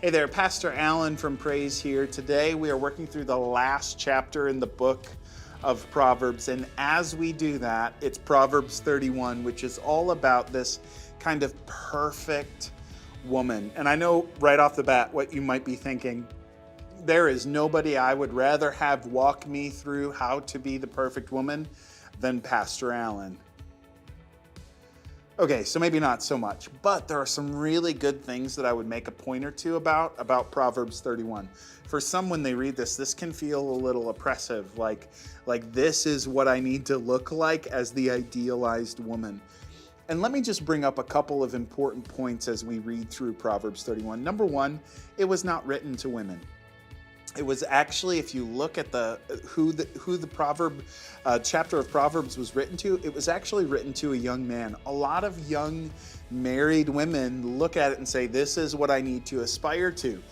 Hey there, Pastor Allen from Praise here. Today we are working through the last chapter in the book of Proverbs, and as we do that, it's Proverbs 31, which is all about this kind of perfect woman. And I know right off the bat what you might be thinking. There is nobody I would rather have walk me through how to be the perfect woman than Pastor Allen. Okay, so maybe not so much, but there are some really good things that I would make a point or two about Proverbs 31. For some, when they read this can feel a little oppressive, like this is what I need to look like as the idealized woman. And let me just bring up a couple of important points as we read through Proverbs 31. Number one, it was not written to women. It was actually, if you look at who the proverb chapter of Proverbs was written to, it was actually written to a young man. A lot of young married women look at it and say, this is what I need to aspire to.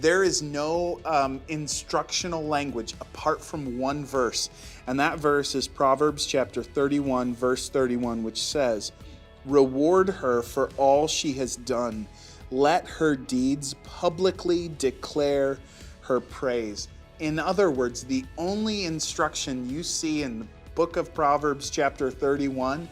There is no instructional language apart from one verse. And that verse is Proverbs chapter 31, verse 31, which says, "Reward her for all she has done. Let her deeds publicly declare her praise." In other words, the only instruction you see in the book of Proverbs chapter 31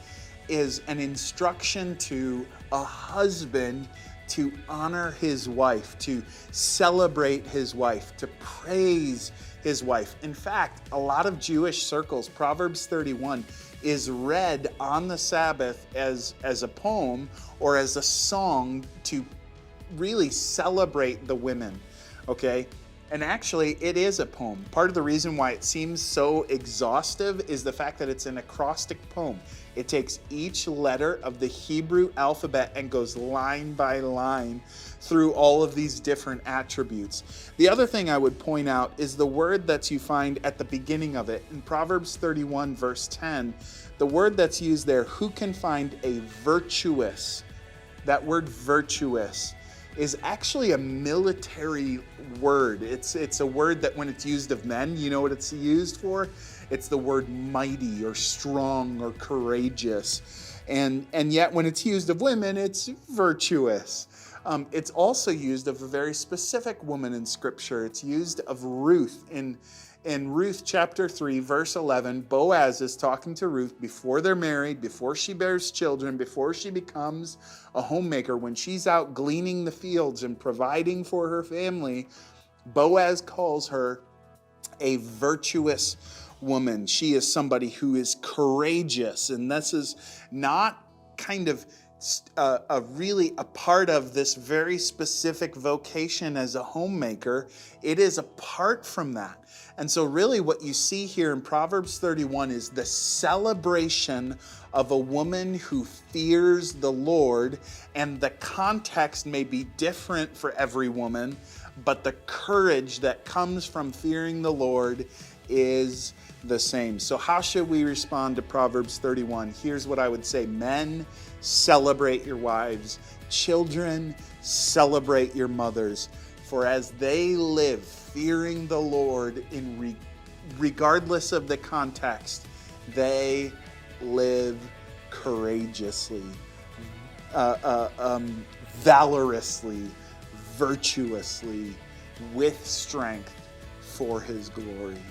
is an instruction to a husband to honor his wife, to celebrate his wife, to praise his wife. In fact, a lot of Jewish circles, Proverbs 31 is read on the Sabbath as a poem or as a song to really celebrate the women, okay? And actually, it is a poem. Part of the reason why it seems so exhaustive is the fact that it's an acrostic poem. It takes each letter of the Hebrew alphabet and goes line by line through all of these different attributes. The other thing I would point out is the word that you find at the beginning of it. In Proverbs 31, verse 10, the word that's used there, who can find a virtuous? That word virtuous is actually a military word. It's a word that when it's used of men, you know what it's used for? It's the word mighty or strong or courageous. And yet when it's used of women, it's virtuous. It's also used of a very specific woman in Scripture. It's used of Ruth. In Ruth chapter 3, verse 11, Boaz is talking to Ruth before they're married, before she bears children, before she becomes a homemaker. When she's out gleaning the fields and providing for her family, Boaz calls her a virtuous woman. She is somebody who is courageous, and this is not kind of really a part of this very specific vocation as a homemaker. It is apart from that. And so really what you see here in Proverbs 31 is the celebration of a woman who fears the Lord, and the context may be different for every woman, but the courage that comes from fearing the Lord is the same. So how should we respond to Proverbs 31? Here's what I would say. Men, celebrate your wives. Children, celebrate your mothers. For as they live fearing the Lord, regardless of the context, they live courageously, valorously, virtuously, with strength for His glory.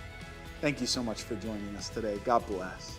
Thank you so much for joining us today. God bless.